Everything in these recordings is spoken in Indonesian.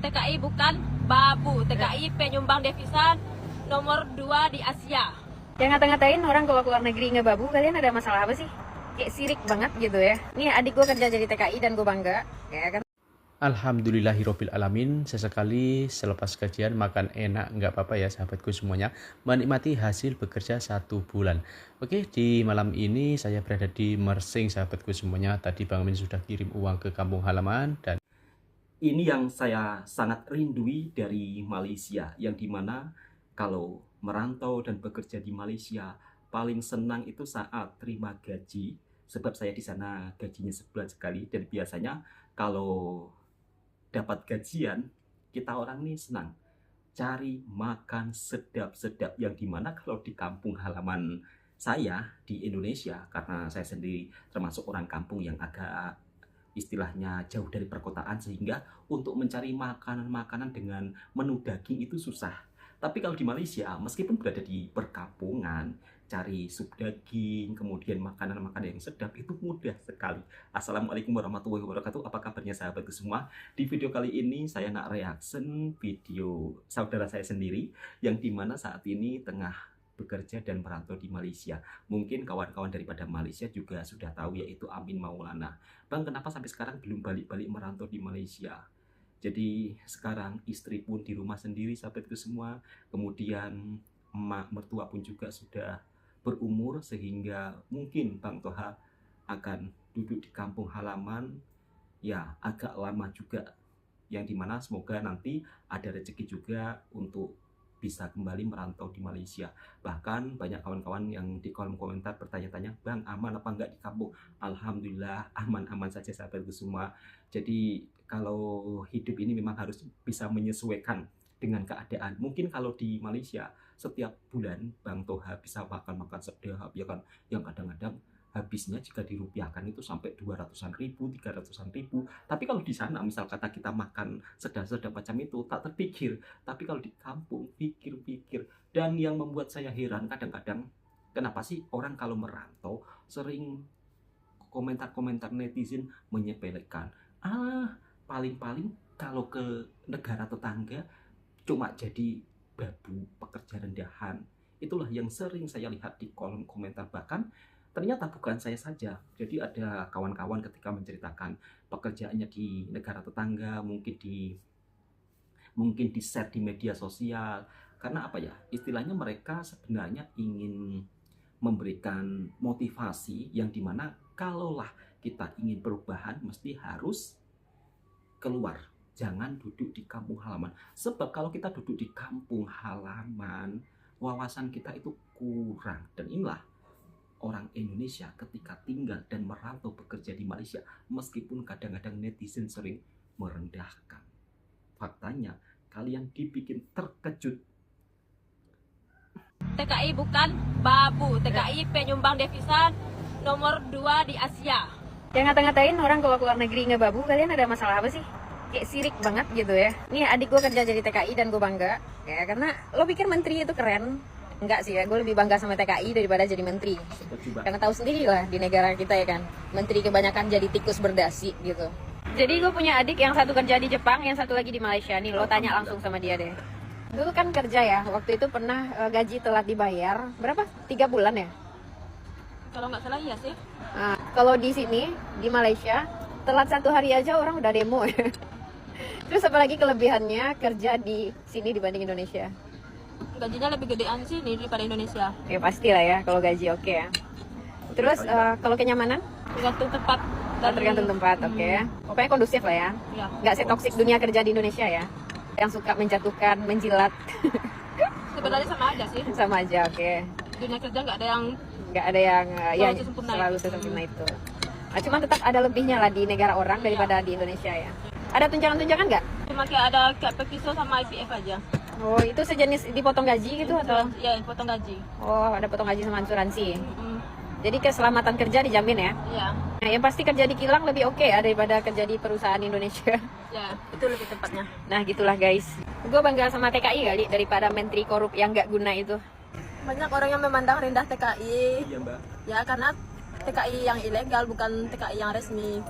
TKI bukan babu. TKI penyumbang devisa nomor 2 di Asia. Yang ngata-ngatain orang kalau keluar negeri nggak babu, kalian ada masalah apa sih? Kayak sirik banget gitu ya. Nih adik gue kerja jadi TKI dan gue bangga, ya kan? Alhamdulillahirobbil alamin. Sesekali selepas gajian makan enak, nggak apa-apa ya sahabatku semuanya, menikmati hasil bekerja 1 bulan. Oke, di malam ini saya berada di Mersing sahabatku semuanya. Tadi Bang Min sudah kirim uang ke kampung halaman, dan ini yang saya sangat rindui dari Malaysia, yang dimana kalau merantau dan bekerja di Malaysia paling senang itu saat terima gaji, sebab saya di sana gajinya sebulan sekali. Dan biasanya kalau dapat gajian, kita orang ini senang cari makan sedap-sedap, yang dimana kalau di kampung halaman saya di Indonesia, karena saya sendiri termasuk orang kampung yang agak istilahnya jauh dari perkotaan, sehingga untuk mencari makanan-makanan dengan menu daging itu susah. Tapi kalau di Malaysia, meskipun berada di perkampungan, cari sup daging, kemudian makanan-makanan yang sedap itu mudah sekali. Assalamualaikum warahmatullahi wabarakatuh. Apa kabarnya sahabatku semua? Di video kali ini saya nak reaction video saudara saya sendiri, yang dimana saat ini tengah bekerja dan merantau di Malaysia. Mungkin kawan-kawan daripada Malaysia juga sudah tahu, yaitu Amin Maulana. Bang, kenapa sampai sekarang belum balik-balik merantau di Malaysia? Jadi sekarang istri pun di rumah sendiri sahabatku semua. Kemudian emak mertua pun juga sudah berumur, sehingga mungkin Bang Toha akan duduk di kampung halaman ya agak lama juga, yang dimana semoga nanti ada rezeki juga untuk bisa kembali merantau di Malaysia. Bahkan banyak kawan-kawan yang di kolom komentar bertanya-tanya, Bang, aman apa enggak di kampung? Alhamdulillah aman-aman saja sahabatku semua. Jadi kalau hidup ini memang harus bisa menyesuaikan dengan keadaan. Mungkin kalau di Malaysia setiap bulan Bang Toha bisa makan sedap ya kan, yang kadang-kadang habisnya jika dirupiahkan itu sampai 200-an ribu, 300-an ribu. Tapi kalau di sana misal kata kita makan sedap-sedap macam itu tak terpikir. Tapi kalau di kampung pikir-pikir. Dan yang membuat saya heran kadang-kadang, kenapa sih orang kalau merantau sering komentar-komentar netizen menyepelekan. Paling-paling kalau ke negara tetangga cuma jadi babu, pekerja rendahan. Itulah yang sering saya lihat di kolom komentar. Bahkan ternyata bukan saya saja. Jadi ada kawan-kawan ketika menceritakan pekerjaannya di negara tetangga, mungkin di share di media sosial. Karena apa ya? Istilahnya mereka sebenarnya ingin memberikan motivasi, yang dimana kalaulah kita ingin perubahan mesti harus keluar. Jangan duduk di kampung halaman. Sebab kalau kita duduk di kampung halaman, wawasan kita itu kurang. Dan inilah orang Indonesia ketika tinggal dan merantau bekerja di Malaysia, meskipun kadang-kadang netizen sering merendahkan. Faktanya, kalian dibikin terkejut. TKI bukan babu. TKI penyumbang devisa nomor 2 di Asia. Yang ngata-ngatain orang kalau keluar negeri nggak babu, kalian ada masalah apa sih? Kayak sirik banget gitu ya. Nih adik gue kerja jadi TKI dan gue bangga, ya karena lo pikir menteri itu keren? Enggak sih ya, gue lebih bangga sama TKI daripada jadi menteri. Karena tahu sendiri lah di negara kita ya kan, menteri kebanyakan jadi tikus berdasi gitu. Jadi gue punya adik yang satu kerja di Jepang, yang satu lagi di Malaysia. Nih lo tanya langsung sama dia deh. Dulu kan kerja ya, waktu itu pernah gaji telat dibayar. Berapa? 3 bulan ya? Kalau nggak salah iya sih. Nah, kalau di sini, di Malaysia, telat 1 hari aja orang udah demo ya. Terus apalagi kelebihannya kerja di sini dibanding Indonesia? Gajinya lebih gedean sih nih daripada Indonesia. Ya pasti lah ya, kalau gaji oke ya. Terus kalau kenyamanan? Tergantung tempat. Tergantung tempat, oke. Pokoknya kondusif lah ya. Ya. Nggak setoksik dunia kerja di Indonesia ya. Yang suka menjatuhkan, menjilat. Sebenarnya sama aja sih. Sama aja, oke. Dunia kerja nggak ada yang Ya sempurna selalu itu. sempurna itu. Nah, cuman tetap ada lebihnya lah di negara orang daripada di Indonesia ya. Ada tunjangan-tunjangan nggak? Cuma kayak ada kayak pepiso sama IPF aja. Oh, itu sejenis dipotong gaji gitu atau? Ya, potong gaji. Oh, ada potong gaji sama asuransi. Mm-mm. Jadi keselamatan kerja dijamin ya. Ya, Nah, yang pasti kerja di kilang lebih oke ya daripada kerja di perusahaan Indonesia. ya, itu lebih tepatnya. Nah, gitulah guys. Gue bangga sama TKI kali daripada menteri korup yang nggak guna itu. Banyak orang yang memandang rendah TKI. Iya, Mbak. Ya, karena TKI yang ilegal bukan TKI yang resmi.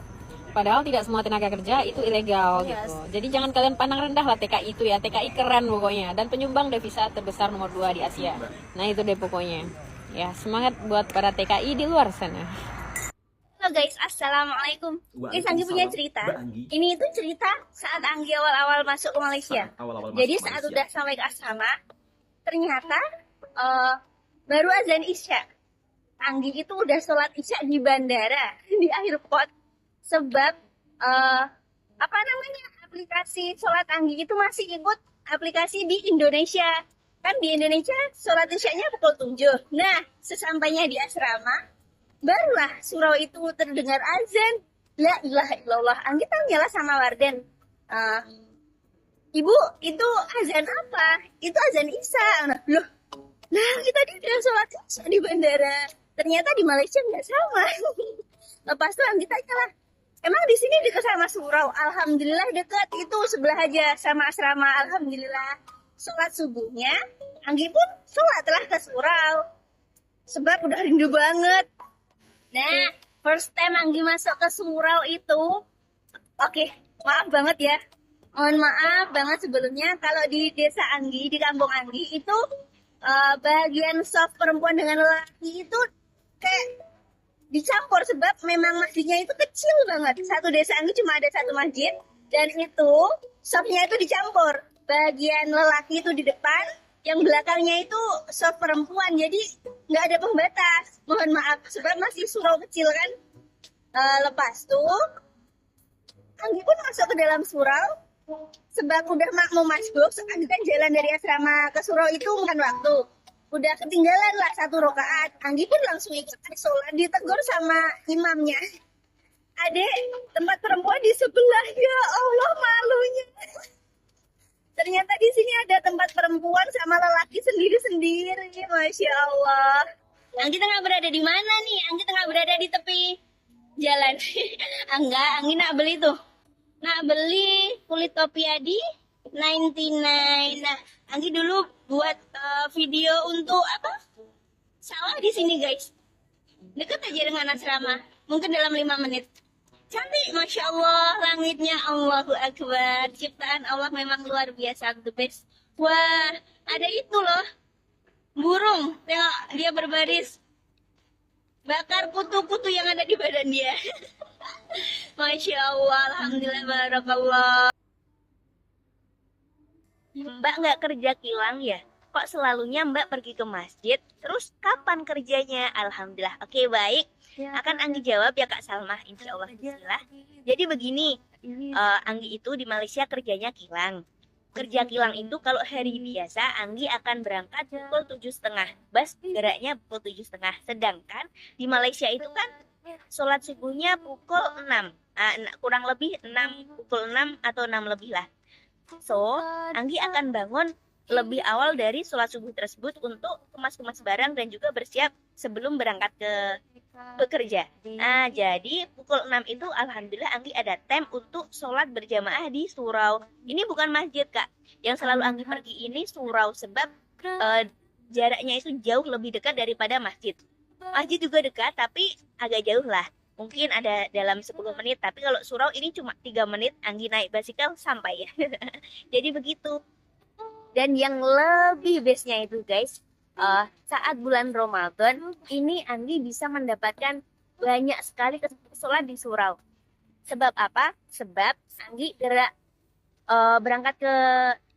Padahal tidak semua tenaga kerja itu ilegal gitu. Jadi jangan kalian pandang rendah lah TKI itu ya. TKI keren pokoknya. Dan penyumbang devisa terbesar nomor 2 di Asia. Nah itu deh pokoknya. Ya semangat buat para TKI di luar sana. Halo guys, assalamualaikum. Guys, Anggi punya cerita. Mbak Anggi. Ini itu cerita saat Anggi awal-awal masuk ke Malaysia. Awal-awal Jadi masuk saat Malaysia. udah sampai ke asrama, ternyata baru azan Isya. Anggi itu udah sholat Isya di bandara di airport. Sebab apa namanya, aplikasi sholat Anggi itu masih ikut aplikasi di Indonesia. Kan di Indonesia sholat Isya-nya pukul 7. Nah, sesampainya di asrama, barulah surau itu terdengar azan. La ilaha illallah. Anggi tanyalah sama warden, Ibu, itu azan apa? Itu azan Isya. Loh, nah kita tadi udah sholat Isya di bandara. Ternyata di Malaysia nggak sama. Lepas itu Anggi tanyalah, emang di sini dekat sama surau? Alhamdulillah dekat, itu sebelah aja sama asrama. Alhamdulillah. Sholat subuhnya, Anggi pun sholatlah ke surau. Sebab udah rindu banget. Nah, first time Anggi masuk ke surau itu, oke, maaf banget ya. Mohon maaf banget sebelumnya kalau di desa Anggi, di kampung Anggi itu bagian soft perempuan dengan lelaki itu kayak dicampur sebab memang masjidnya itu kecil banget. Satu desa Anggi cuma ada satu masjid dan itu softnya itu dicampur. Bagian lelaki itu di depan, yang belakangnya itu soft perempuan, jadi nggak ada pembatas. Mohon maaf sebab masih surau kecil kan. Lepas tuh Anggi pun masuk ke dalam surau sebab udah mau masuk. Anggi kan jalan dari asrama ke surau itu bukan waktu, udah ketinggalan lah 1 rakaat. Anggi pun langsung ikut sholat, ditegur sama imamnya, adek, tempat perempuan di sebelah. Ya Allah, malunya. Ternyata di sini ada tempat perempuan sama lelaki sendiri-sendiri. Masya Allah. Anggi tengah berada di mana nih? Anggi tengah berada di tepi jalan. Anggi nak beli tuh. Nak beli kulit topi adi 99. Nah, Anggi dulu buat video untuk apa? Sawah di sini guys. Dekat aja dengan asrama. Mungkin dalam 5 menit. Cantik, Masya Allah, langitnya Allahu Akbar. Ciptaan Allah memang luar biasa, the best. Wah, ada itu loh, burung, tengok dia berbaris. Bakar kutu-kutu yang ada di badan dia. Masya Allah, Alhamdulillah, barakallah. Mbak nggak kerja kilang ya? Kok selalunya Mbak pergi ke masjid? Terus kapan kerjanya? Alhamdulillah. Oke, baik. Akan Anggi jawab ya Kak Salmah, insya Allah. Bismillah. Jadi begini, Anggi itu di Malaysia kerjanya kilang. Kerja kilang itu kalau hari biasa Anggi akan berangkat pukul 7.30. Bus geraknya pukul 7.30. Sedangkan di Malaysia itu kan sholat subuhnya pukul 6. Kurang lebih pukul 6 atau 6 lebih lah. So, Anggi akan bangun lebih awal dari sholat subuh tersebut untuk kemas-kemas barang dan juga bersiap sebelum berangkat ke bekerja. Nah, jadi pukul 6 itu alhamdulillah Anggi ada time untuk sholat berjamaah di surau. Ini bukan masjid Kak. Yang selalu Anggi pergi ini surau sebab jaraknya itu jauh lebih dekat daripada masjid. Masjid juga dekat tapi agak jauh lah. Mungkin ada dalam 10 menit. Tapi kalau surau ini cuma 3 menit Anggi naik basikal sampai ya. Jadi begitu. Dan yang lebih bestnya itu guys, saat bulan Ramadan ini Anggi bisa mendapatkan banyak sekali sholat di surau. Sebab apa? Sebab Anggi berangkat ke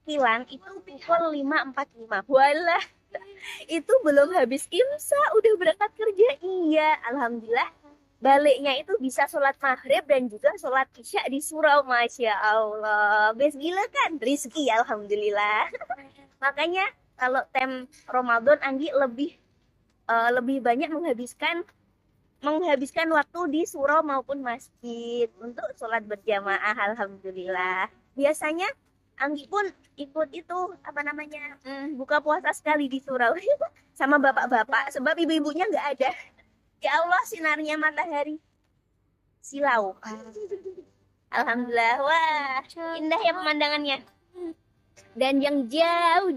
kilang itu pukul 5.45. Walah, itu belum habis imsa udah berangkat kerja. Iya, alhamdulillah. Baliknya itu bisa sholat maghrib dan juga sholat isya di surau. Masya Allah, best gila kan, rizki alhamdulillah. Makanya kalau time Ramadan Anggi lebih banyak menghabiskan waktu di surau maupun masjid untuk sholat berjamaah. Alhamdulillah. Biasanya Anggi pun ikut itu buka puasa sekali di surau sama bapak-bapak sebab ibu-ibunya nggak ada. Ya Allah, sinarnya matahari silau. Alhamdulillah, wah indah ya pemandangannya. Dan yang jauh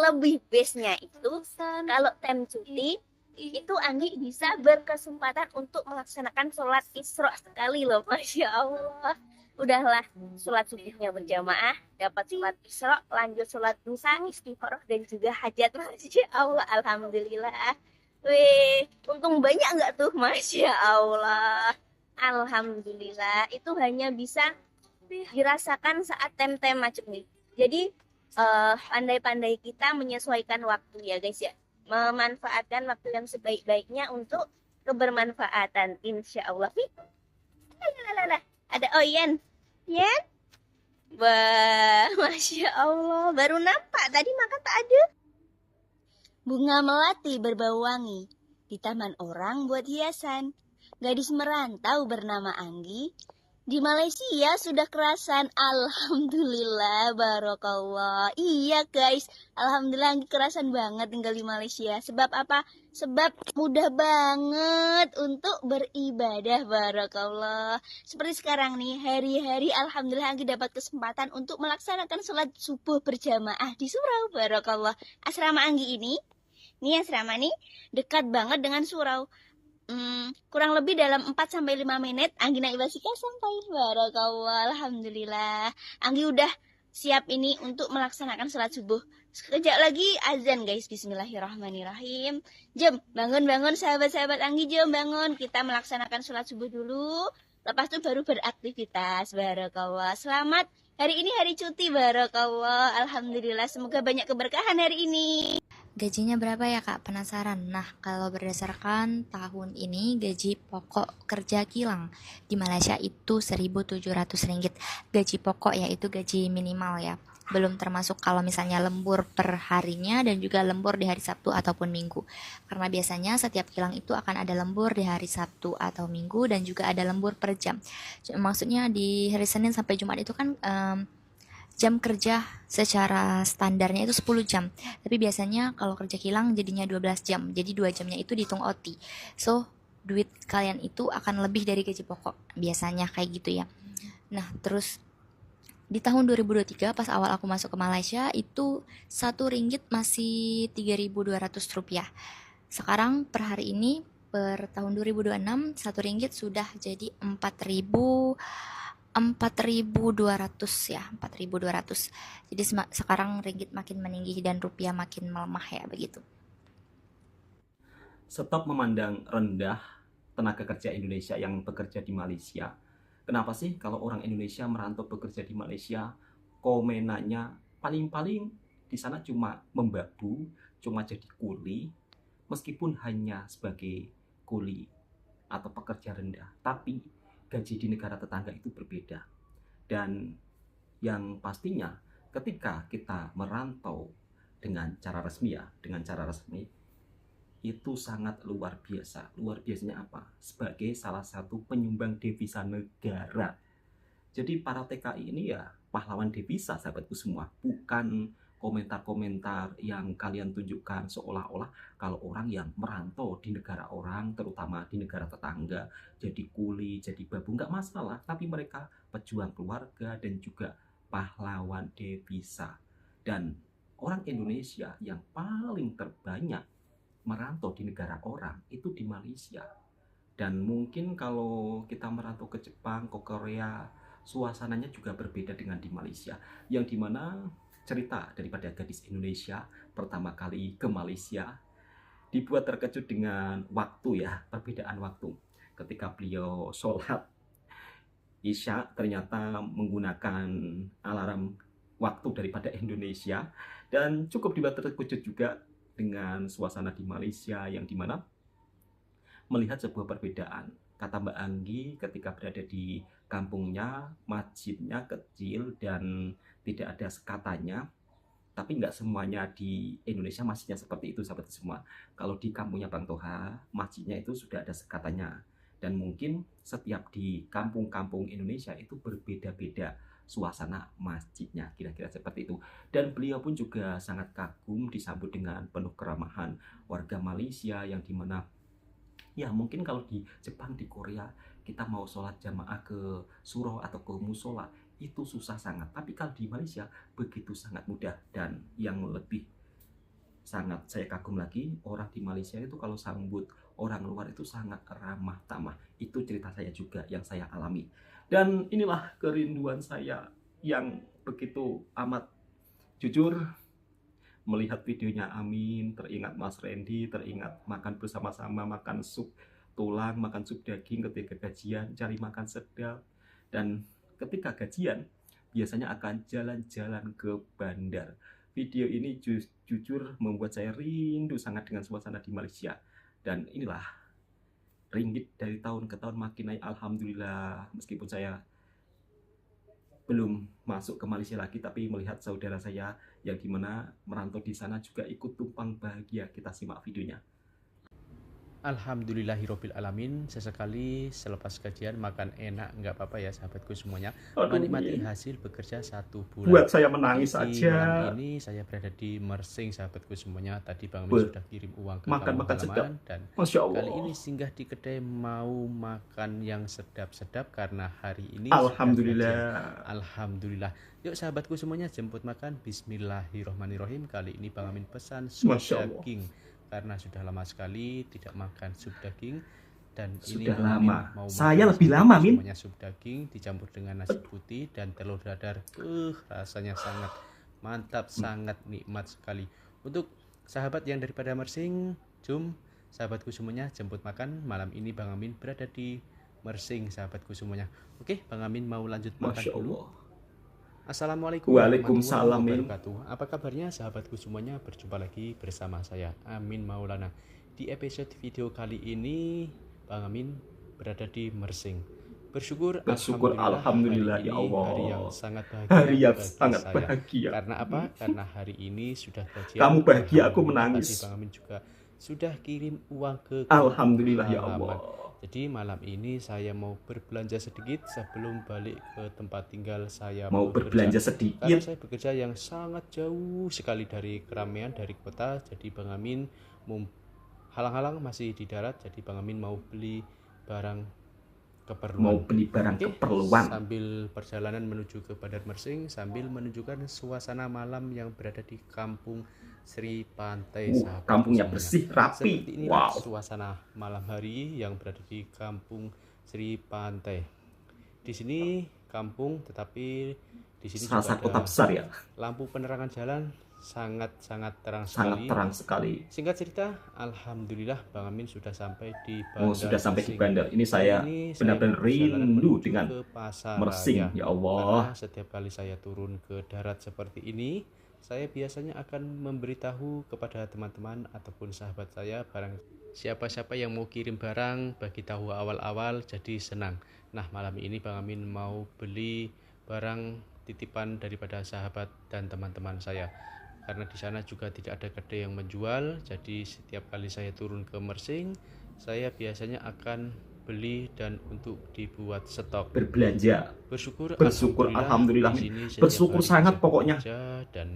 lebih bestnya itu kalau time cuti itu Anggi bisa berkesempatan untuk melaksanakan sholat Isra sekali loh, Masya Allah. Udahlah, sholat subuhnya berjamaah, dapat sholat Isra, lanjut sholat duha, istikharah, dan juga hajat. Masya Allah, Alhamdulillah. Wih, untung banyak nggak tuh, Masya Allah. Alhamdulillah, itu hanya bisa dirasakan saat tem-tem macam ini. Jadi, pandai-pandai kita menyesuaikan waktu ya guys ya. Memanfaatkan waktu yang sebaik-baiknya untuk kebermanfaatan, insya Allah. Ada Oyen. Yen? Wah, Masya Allah. Baru nampak, tadi makan tak ada. Bunga melati berbau wangi. Di taman orang buat hiasan. Gadis merantau bernama Anggi. Di Malaysia sudah kerasan. Alhamdulillah, barokallah. Iya guys, alhamdulillah Anggi kerasan banget tinggal di Malaysia. Sebab apa? Sebab mudah banget untuk beribadah, barokallah. Seperti sekarang nih, hari-hari alhamdulillah Anggi dapat kesempatan untuk melaksanakan sholat subuh berjamaah di surau, barokallah. Asrama Anggi ini, nih asrama nih, dekat banget dengan surau. Kurang lebih dalam 4-5 menit Anggi naik basikal sampai. Barakallah, alhamdulillah. Anggi udah siap ini untuk melaksanakan sholat subuh. Sekejap lagi azan guys, bismillahirrahmanirrahim. Jom, bangun-bangun sahabat-sahabat Anggi, jom bangun. Kita melaksanakan sholat subuh dulu. Lepas itu baru beraktivitas, barakallah. Selamat, hari ini hari cuti, barakallah. Alhamdulillah, semoga banyak keberkahan hari ini. Gajinya berapa ya Kak? Penasaran. Nah, kalau berdasarkan tahun ini gaji pokok kerja kilang di Malaysia itu Rp1.700. Gaji pokok yaitu gaji minimal ya. Belum termasuk kalau misalnya lembur per harinya dan juga lembur di hari Sabtu ataupun Minggu. Karena biasanya setiap kilang itu akan ada lembur di hari Sabtu atau Minggu dan juga ada lembur per jam. Maksudnya di hari Senin sampai Jumat itu kan jam kerja secara standarnya itu 10 jam. Tapi biasanya kalau kerja kilang jadinya 12 jam. Jadi 2 jamnya itu dihitung OT. So, duit kalian itu akan lebih dari gaji pokok. Biasanya kayak gitu ya. Nah, terus di tahun 2023 pas awal aku masuk ke Malaysia itu RM1 masih Rp3.200. Sekarang per hari ini per tahun 2026 RM1 sudah jadi 4.200 ya, 4.200. Jadi sekarang ringgit makin meninggi dan rupiah makin melemah ya, begitu. Stop memandang rendah tenaga kerja Indonesia yang bekerja di Malaysia. Kenapa sih kalau orang Indonesia merantau bekerja di Malaysia, komenannya paling-paling di sana cuma membabu, cuma jadi kuli, meskipun hanya sebagai kuli atau pekerja rendah, tapi gaji di negara tetangga itu berbeda. Dan yang pastinya ketika kita merantau dengan cara resmi ya, itu sangat luar biasa. Luar biasanya apa? Sebagai salah satu penyumbang devisa negara. Jadi para TKI ini ya pahlawan devisa sahabatku semua, bukan komentar-komentar yang kalian tunjukkan seolah-olah kalau orang yang merantau di negara orang, terutama di negara tetangga, jadi kuli, jadi babu, nggak masalah. Tapi mereka pejuang keluarga dan juga pahlawan devisa. Dan orang Indonesia yang paling terbanyak merantau di negara orang itu di Malaysia. Dan mungkin kalau kita merantau ke Jepang, ke Korea, suasananya juga berbeda dengan di Malaysia. Yang dimana cerita daripada gadis Indonesia pertama kali ke Malaysia dibuat terkejut dengan waktu ya, perbedaan waktu. Ketika beliau sholat Isya ternyata menggunakan alarm waktu daripada Indonesia, dan cukup dibuat terkejut juga dengan suasana di Malaysia yang dimana melihat sebuah perbedaan. Kata Mbak Anggi, ketika berada di kampungnya, masjidnya kecil dan tidak ada sekatanya. Tapi nggak semuanya di Indonesia masjidnya seperti itu, sahabat semua. Kalau di kampungnya Bang Toha, masjidnya itu sudah ada sekatanya. Dan mungkin setiap di kampung-kampung Indonesia itu berbeda-beda suasana masjidnya, kira-kira seperti itu. Dan beliau pun juga sangat kagum disambut dengan penuh keramahan warga Malaysia, yang dimana ya mungkin kalau di Jepang, di Korea kita mau sholat jamaah ke surau atau ke musola itu susah sangat, tapi kalau di Malaysia begitu sangat mudah. Dan yang lebih sangat saya kagum lagi, orang di Malaysia itu kalau sambut orang luar itu sangat ramah tamah. Itu cerita saya juga yang saya alami. Dan inilah kerinduan saya yang begitu amat jujur. Melihat videonya Amin, teringat Mas Randy, teringat makan bersama-sama, makan sup tulang, makan sup daging ketika gajian, cari makan sedap. Dan ketika gajian, biasanya akan jalan-jalan ke bandar. Video ini jujur membuat saya rindu sangat dengan suasana di Malaysia. Dan inilah ringgit dari tahun ke tahun makin naik, alhamdulillah. Meskipun saya belum masuk ke Malaysia lagi, tapi melihat saudara saya yang dimana merantau di sana juga ikut tumpang bahagia. Kita simak videonya. Alhamdulillahirabbil alamin. Sesekali selepas gajian makan enak, nggak apa-apa ya sahabatku semuanya. Aduh, Menikmati hasil bekerja 1 bulan. buat saya menangis Di aja. malam ini saya berada di Mersing sahabatku semuanya. Tadi Bang Amin sudah kirim uang ke kampung Makan sedap. halaman, dan Masya Allah. kali ini singgah di kedai mau makan yang sedap-sedap karena hari ini Alhamdulillah. sudah gajian. Alhamdulillah. Yuk sahabatku semuanya, jemput makan. Bismillahirrohmanirrohim. Kali ini Bang Amin pesan sup Masya Allah. daging karena sudah lama sekali tidak makan sup daging. Dan ini Sudah Bang Amin lama. mau Saya makan lebih sahabatku lama, Min. semuanya sup daging dicampur dengan nasi putih dan telur dadar. Rasanya sangat mantap, sangat nikmat sekali. Untuk sahabat yang daripada Mersing, jom sahabatku semuanya jemput makan. Malam ini Bang Amin berada di Mersing sahabatku semuanya. Oke, Bang Amin mau lanjut makan Masya dulu. Allah. Assalamualaikum Waalaikumsalam, warahmatullahi Min. wabarakatuh. Apa kabarnya sahabatku semuanya? Berjumpa lagi bersama saya Amin Maulana. Di episode video kali ini Bang Amin berada di Mersing. Bersyukur Alhamdulillah, hari ya ini Allah. hari yang sangat bahagia Hari yang bagi sangat saya. bahagia. Karena apa? Karena hari ini sudah gajian. Kamu bahagia, aku Alhamdulillah, menangis. tadi Bang Amin juga sudah kirim uang ke Alhamdulillah ya halaman. Allah. Jadi malam ini saya mau berbelanja sedikit sebelum balik ke tempat tinggal saya Mau berbelanja Karena sedikit. saya bekerja yang sangat jauh sekali dari keramaian, dari kota. Jadi Bang Amin halang-halang masih di darat. Jadi Bang Amin mau beli barang keperluan. Mau beli barang Oke, keperluan. sambil perjalanan menuju ke Bandar Mersing, sambil menunjukkan suasana malam yang berada di Kampung Sri Pantai. sahabatku Kampungnya semuanya. bersih, rapi. Seperti inilah Wow. suasana malam hari yang berada di Kampung Sri Pantai. Di sini kampung, tetapi di sini Serasa juga kota ada besar ya. lampu penerangan jalan sangat terang Sangat sekali. terang sekali. Singkat cerita, alhamdulillah Bang Amin sudah sampai di Oh, Bandar sudah sampai di Mersing. bandar. Ini saya Ini saya benar-benar berperjalanan rindu menuju dengan ke Pasaraya. Mersing. Ya Allah. Karena setiap kali saya turun ke darat seperti ini, saya biasanya akan memberitahu kepada teman-teman ataupun sahabat saya barang siapa-siapa yang mau kirim barang, bagi tahu awal-awal jadi senang. Nah, malam ini Bang Amin mau beli barang titipan daripada sahabat dan teman-teman saya. Karena di sana juga tidak ada kedai yang menjual, jadi setiap kali saya turun ke Mersing, saya biasanya akan beli dan untuk dibuat stok. Berbelanja. Bersyukur Alhamdulillah. di sini setiap Bersyukur hari sangat bisa pokoknya. bekerja dan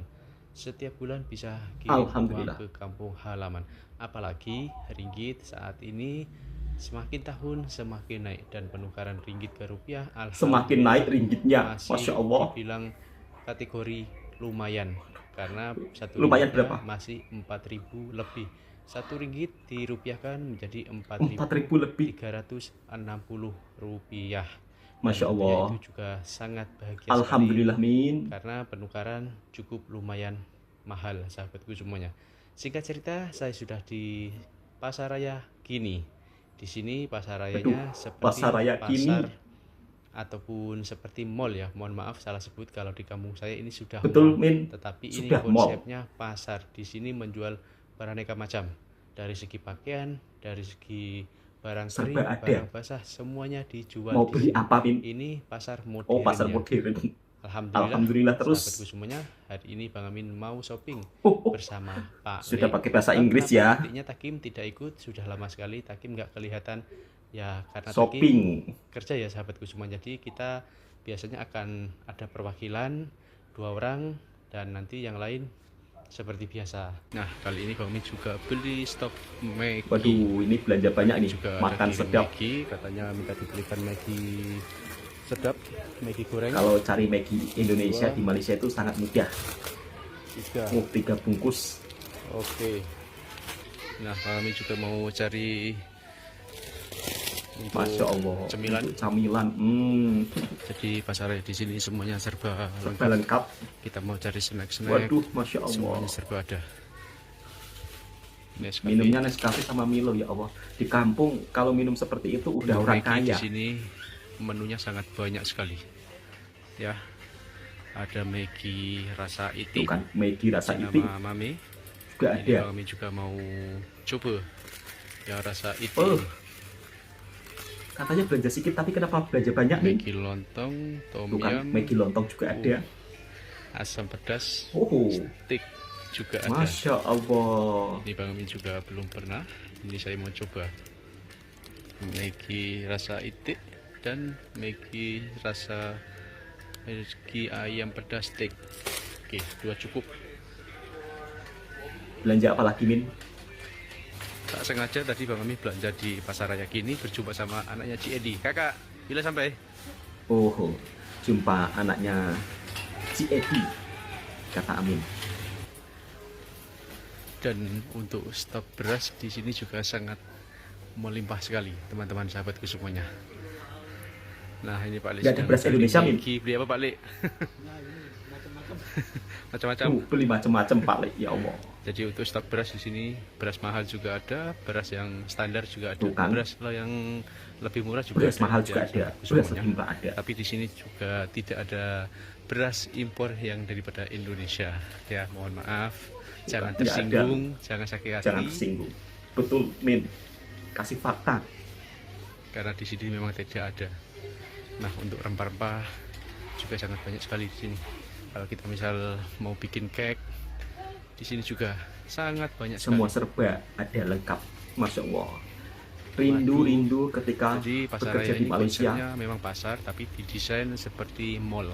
setiap bulan bisa kirim Alhamdulillah. uang ke kampung halaman. Apalagi ringgit saat ini semakin tahun semakin naik, dan penukaran ringgit ke rupiah Semakin naik ringgitnya. masih Masya Allah. dibilang kategori lumayan, karena satu Lumayan ringgitnya berapa? masih 4.000 lebih. Satu ringgit dirupiahkan menjadi 4.360 4.000 lebih. rupiah. Masya Dan Allah. itu juga sangat bahagia Alhamdulillah, Min. sekali, karena penukaran cukup lumayan mahal sahabatku semuanya. Singkat cerita, saya sudah di Pasaraya Kini. Di sini pasarayanya seperti Pasaraya Kini. pasar ataupun seperti mall ya. Mohon maaf salah sebut, kalau di kampung saya ini sudah Betul, mall. Min. Tetapi ini Sudah mall. konsepnya pasar. Di sini menjual beraneka macam. Dari segi pakaian, dari segi barang kering, Serba ada. barang basah, semuanya dijual Mau di beli sini. apa, Min? Ini pasar modern. Oh, pasar ya. modern. Alhamdulillah terus. sahabatku semuanya, hari ini Bang Amin mau shopping Oh, bersama Pak sudah Lee. pakai bahasa Dan Inggris kenapa ya. adiknya Takim tidak ikut? Sudah lama sekali Takim nggak kelihatan ya, karena Takim Shopping. kerja ya sahabatku semua. Jadi kita biasanya akan ada perwakilan 2 orang dan nanti yang lain seperti biasa. Nah, kali ini Bang Amin juga beli stok Maggi. Waduh, ini belanja banyak nih. Juga Makan ada kirim sedap. Maggi, katanya minta dibelikan Maggi sedap, Maggi goreng. Kalau cari Maggi Indonesia di Malaysia itu sangat mudah. 3 Oh, 3 bungkus. Oke. Nah, kami juga mau cari untuk Masya Allah. cemilan. Untuk camilan. Jadi pasar di sini semuanya serba Serba lengkap. Kita mau cari snack-snack. Waduh, Masya Allah. Semuanya serba ada. Nescafe. Minumnya Nescafe sama Milo, ya Allah. Di kampung kalau minum seperti itu udah Untuk orang Maggi kaya. Di sini menunya sangat banyak sekali. Ya. Ada Maggi rasa Itu itik. kan Maggi rasa itik Sama Mami. juga Ini ada. kami juga mau coba yang rasa itik. Oh, katanya belanja sedikit tapi kenapa belanja banyak nih? Maggi lontong, tom Tuh kan yum, Maggi lontong juga ada. asam pedas, Oh, steak juga ada. Masya Allah. Ini Bang Amin juga belum pernah. Ini saya mau coba Maggi rasa itik dan Maggi ayam pedas steak. Oke, 2 cukup. Belanja apa lagi, Min? Tak sengaja tadi Bang Amin belanja di pasar raya Kini, berjumpa sama anaknya Ci Edi. Kakak, bila sampai? Oh, jumpa anaknya si Edi, kata Amin. Dan untuk stok beras di sini juga sangat melimpah sekali, teman-teman sahabatku semuanya. Nah, ini Pak Le. Nggak ada beras Indonesia, Min? Beli apa Pak Le? Macam-macam. Beli macam-macam, Pak Le, ya Allah. Jadi untuk stok beras di sini, beras mahal juga ada, beras yang standar juga ada, Tuh kan. beras yang lebih murah juga Beras ada. mahal Ya, juga ada, sahabatku beras semuanya. lebih murah ada. Tapi di sini juga tidak ada beras impor yang daripada Indonesia. Ya, mohon maaf. Jangan Tidak ada. tersinggung, jangan sakit hati. Jangan tersinggung. Betul, Min. Kasih fakta. Karena di sini memang tidak ada. Nah, untuk rempah-rempah juga sangat banyak sekali di sini. Kalau kita misal mau bikin cake, di sini juga sangat banyak Semua sekali. serba ada lengkap. Masya Allah. Waduh. Rindu ketika Jadi pasar bekerja raya di ini Malaysia. konsepnya memang pasar, tapi didesain seperti mall.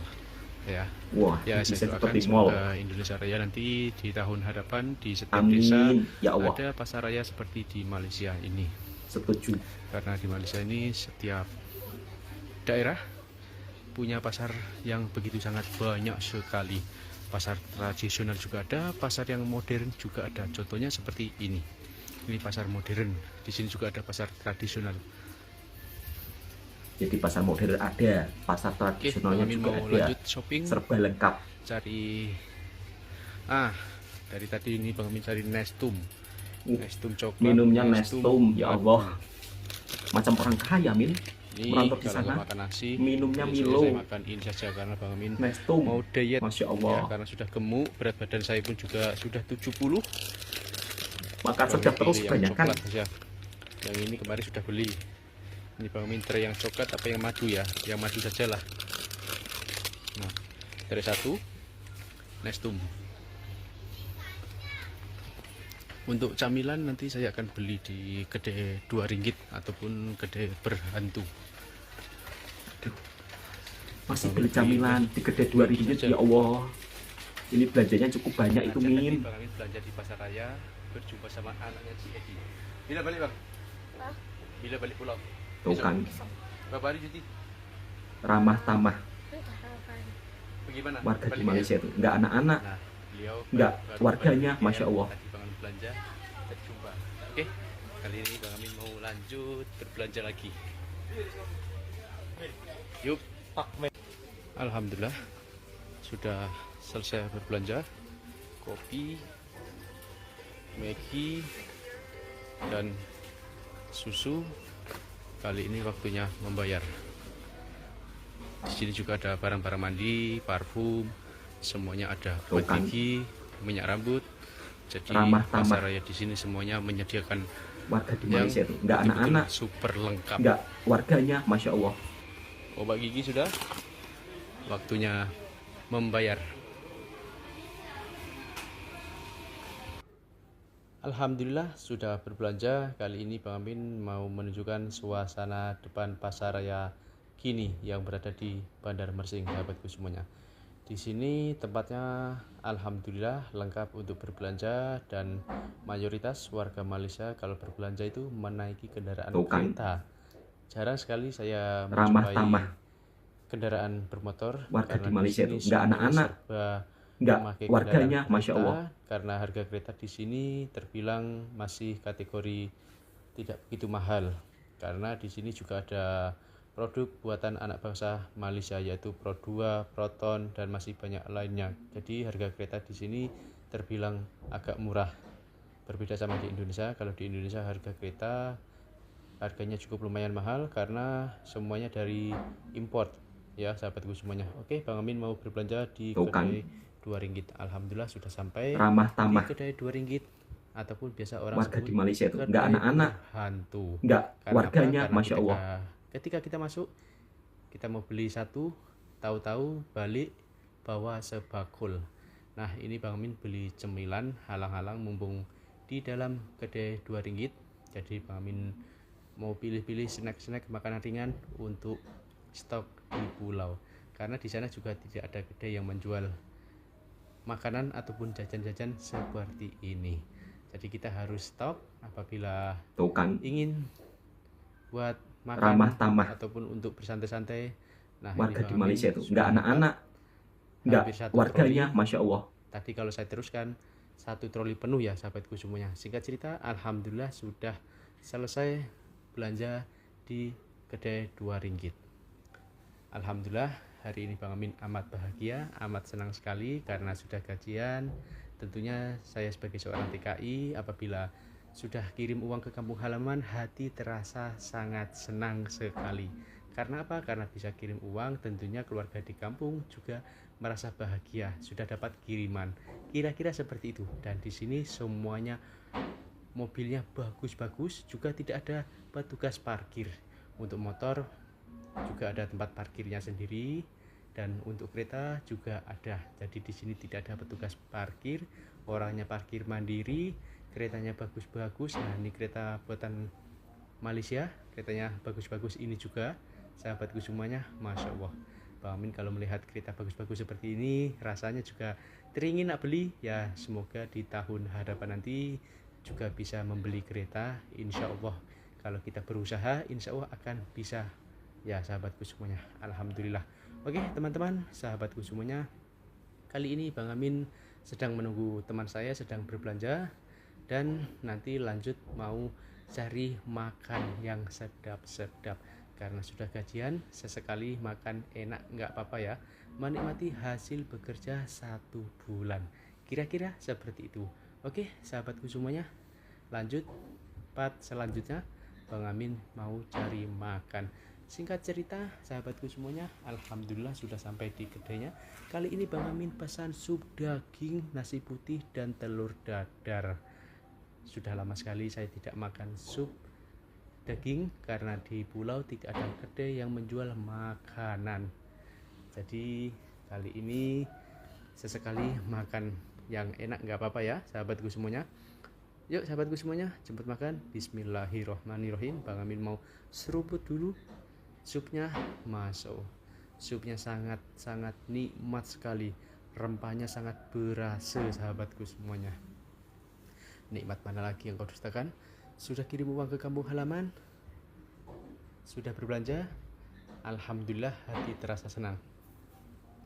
Ya, Wah, ya bisa saya doakan seperti mall. semoga Indonesia Raya nanti di tahun hadapan di setiap desa Amin. Ya Allah. ada pasar raya seperti di Malaysia ini. Setuju. Karena di Malaysia ini setiap daerah punya pasar yang begitu sangat banyak sekali. Pasar tradisional juga ada, pasar yang modern juga ada. Contohnya seperti ini. Ini pasar modern. Di sini juga ada pasar tradisional. Jadi pasar modern ada, pasar Oke, tradisionalnya Amin juga mau ada. lanjut shopping, Serba lengkap. cari dari tadi ini Bang Amin cari Nestum. Nestum coklat. Minumnya Nestum, ya Allah. Macam orang kaya, Min. Ini merantau di kalau sana, nggak makan nasi, minumnya biasanya Milo. saya makan ini saja karena Bang Amin Nestum. mau diet. Masya Allah. Ya, karena sudah gemuk, berat badan saya pun juga sudah 70. Makan Bang sedap Amin terus pilih yang kebanyakan. coklat saja. Yang ini kemarin sudah beli. Ini Bang Amin tray yang coklat apa yang madu ya? Yang madu sajalah. Nah, tray 1 Nestum. Untuk camilan nanti saya akan beli di kedai 2 ringgit ataupun kedai berhantu. Masih beli camilan di kedai 2 ringgit, ya Allah. Ini belanjanya cukup banyak itu, Nah, jadi Min. Bang Amin belanja di pasar raya, berjumpa sama anaknya si Edi. Bila balik Bang? Bila balik pulau? Tuh kan, Berapa hari cuti? ramah tamah Bagaimana? warga di Balik Malaysia ya? itu. Enggak anak-anak, Nah, beliau enggak baru warganya, balik Masya Allah. Tadi Bang Amin belanja, kita jumpa. Oke, kali ini Bang Amin mau lanjut berbelanja lagi. Yuk. Alhamdulillah sudah selesai berbelanja. Kopi, Maggi, dan susu. Kali ini waktunya membayar. Di sini juga ada barang-barang mandi, parfum, semuanya ada. Tuh Obat kan. gigi, minyak rambut. Jadi Ramah tamah. pasar raya di sini semuanya menyediakan Warga di yang Malaysia itu. Enggak betul-betul anak-anak, super lengkap. enggak warganya, Masya Allah. Obat gigi sudah. Waktunya membayar. Alhamdulillah sudah berbelanja. Kali ini Bang Amin mau menunjukkan suasana depan pasar raya Kini yang berada di Bandar Mersing, sahabatku semuanya. Di sini tempatnya alhamdulillah lengkap untuk berbelanja dan mayoritas warga Malaysia kalau berbelanja itu menaiki kendaraan Tuh kan. kereta. Jarang sekali saya Ramah menjumpai tamah kendaraan bermotor warga karena di Malaysia sini itu. Enggak semuanya anak-anak, serba Enggak, memakai warganya kendaraan Masya Allah. kereta karena harga kereta di sini terbilang masih kategori tidak begitu mahal, karena di sini juga ada produk buatan anak bangsa Malaysia yaitu Pro 2, Proton dan masih banyak lainnya. Jadi harga kereta di sini terbilang agak murah. Berbeda sama di Indonesia. Kalau di Indonesia harga kereta harganya cukup lumayan mahal karena semuanya dari import ya sahabatku semuanya. Oke, Bang Amin mau berbelanja di Tuh kan. kedai 2 ringgit. Alhamdulillah sudah sampai Ramah di tamah. kedai 2 ringgit ataupun biasa orang Warga sebut di Malaysia itu kedai enggak anak-anak, hantu. enggak Karena warganya apa? Karena Masya Allah. ketika kita masuk, kita mau beli satu, tahu-tahu balik bawa sebakul. Nah, ini Bang Amin beli cemilan halang-halang mumpung di dalam kedai 2 ringgit. Jadi Bang Amin mau pilih-pilih snack-snack makanan ringan untuk stok di pulau. Karena di sana juga tidak ada kedai yang menjual makanan ataupun jajan-jajan seperti ini. Jadi kita harus stok apabila Tuh kan, ingin buat makan ramah tamah. ataupun untuk bersantai-santai. Nah, Warga ini di Bang Malaysia Amin itu sudah enggak dapat anak-anak, enggak hampir satu warganya troli. Masya Allah. Tadi kalau saya teruskan satu troli penuh ya sahabatku semuanya. Singkat cerita, alhamdulillah sudah selesai belanja di kedai 2 ringgit. Alhamdulillah hari ini Bang Amin amat bahagia, amat senang sekali karena sudah gajian. Tentunya saya sebagai seorang TKI apabila sudah kirim uang ke kampung halaman, hati terasa sangat senang sekali. Karena apa? Karena bisa kirim uang, tentunya keluarga di kampung juga merasa bahagia sudah dapat kiriman. Kira-kira seperti itu. Dan di sini semuanya mobilnya bagus-bagus, juga tidak ada petugas parkir. Untuk motor juga ada tempat parkirnya sendiri, dan untuk kereta juga ada. Jadi di sini tidak ada petugas parkir, orangnya parkir mandiri, keretanya bagus-bagus. Nah, ini kereta buatan Malaysia, keretanya bagus-bagus ini juga sahabatku semuanya. Masya Allah, Bang Amin kalau melihat kereta bagus-bagus seperti ini rasanya juga teringin nak beli. Ya semoga di tahun hadapan nanti juga bisa membeli kereta. Insya Allah kalau kita berusaha, insya Allah akan bisa ya sahabatku semuanya. Alhamdulillah. Oke teman-teman, sahabatku semuanya, kali ini Bang Amin sedang menunggu teman saya sedang berbelanja, dan nanti lanjut mau cari makan yang sedap-sedap. Karena sudah gajian, sesekali makan enak nggak apa-apa ya, menikmati hasil bekerja 1 bulan. Kira-kira seperti itu. Oke sahabatku semuanya, lanjut part selanjutnya. Bang Amin mau cari makan. Singkat cerita sahabatku semuanya, alhamdulillah sudah sampai di kedainya. Kali ini Bang Amin pesan sup daging, nasi putih dan telur dadar. Sudah lama sekali saya tidak makan sup daging karena di pulau tidak ada kedai yang menjual makanan. Jadi kali ini sesekali makan yang enak nggak apa-apa ya sahabatku semuanya. Yuk sahabatku semuanya, jemput makan. Bismillahirrohmanirrohim. Bang Amin mau seruput dulu supnya. Masuk, supnya sangat nikmat sekali, rempahnya sangat berasa sahabatku semuanya. Nikmat mana lagi yang kau dustakan? Sudah kirim uang ke kampung halaman, sudah berbelanja, alhamdulillah hati terasa senang.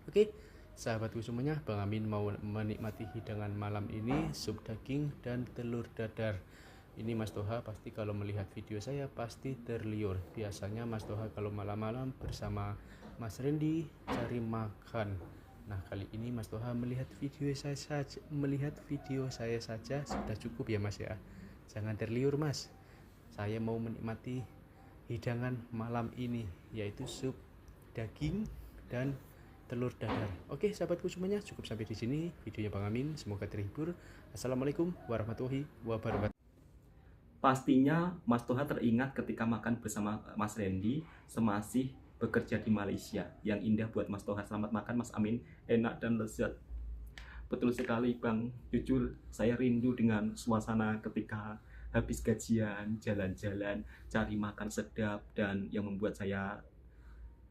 Oke sahabatku semuanya, Bang Amin mau menikmati hidangan malam ini, sup daging dan telur dadar. Ini Mas Toha pasti kalau melihat video saya pasti terliur. Biasanya Mas Toha kalau malam-malam bersama Mas Randy cari makan. Nah kali ini Mas Toha melihat video saya saja sudah cukup ya Mas ya. Jangan terliur Mas. Saya mau menikmati hidangan malam ini, yaitu sup daging dan telur dadar. Oke sahabatku semuanya, cukup sampai di sini videonya Bang Amin. Semoga terhibur. Assalamualaikum warahmatullahi wabarakatuh. Pastinya Mas Toha teringat ketika makan bersama Mas Randy semasih bekerja di Malaysia. Yang indah buat Mas Toha. Selamat makan Mas Amin, enak dan lezat. Betul sekali Bang, jujur saya rindu dengan suasana ketika habis gajian, jalan-jalan, cari makan sedap, dan yang membuat saya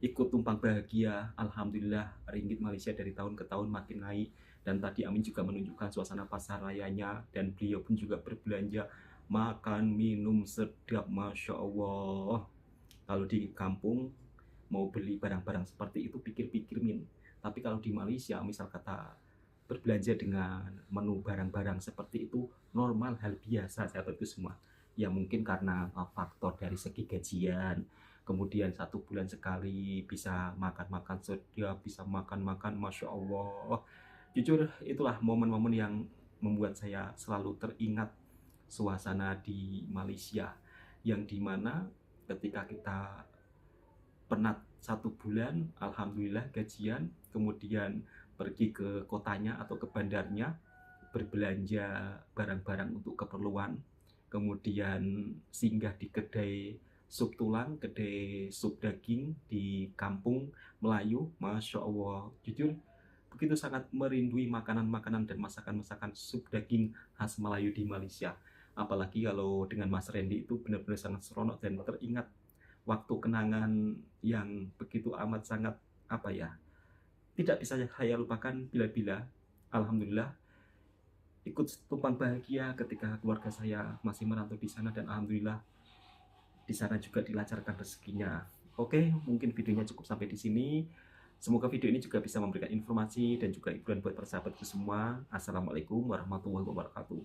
ikut tumpang bahagia. Alhamdulillah ringgit Malaysia dari tahun ke tahun makin naik. Dan tadi Amin juga menunjukkan suasana pasar rayanya, dan beliau pun juga berbelanja makan minum sedap. Masya Allah. Kalau di kampung mau beli barang-barang seperti itu pikir-pikir Min. Tapi kalau di Malaysia misal kata berbelanja dengan menu barang-barang seperti itu normal, hal biasa sahabatku semua. Ya mungkin karena faktor dari segi gajian, kemudian 1 bulan sekali bisa makan-makan sedia, bisa makan-makan, Masya Allah. Jujur itulah momen-momen yang membuat saya selalu teringat suasana di Malaysia, yang dimana ketika kita penat 1 bulan, alhamdulillah gajian, kemudian pergi ke kotanya atau ke bandarnya, berbelanja barang-barang untuk keperluan, kemudian singgah di kedai sup tulang, kedai sup daging di kampung Melayu. Masya Allah, jujur begitu sangat merindui makanan-makanan dan masakan-masakan sup daging khas Melayu di Malaysia. Apalagi kalau dengan Mas Randy itu benar-benar sangat seronok dan teringat waktu kenangan yang begitu amat sangat tidak bisa saya lupakan bila-bila. Alhamdulillah ikut tumpang bahagia ketika keluarga saya masih merantau di sana, dan alhamdulillah di sana juga dilancarkan rezekinya. Oke, mungkin videonya cukup sampai di sini. Semoga video ini juga bisa memberikan informasi dan juga hiburan buat para sahabatku semua. Assalamualaikum warahmatullahi wabarakatuh.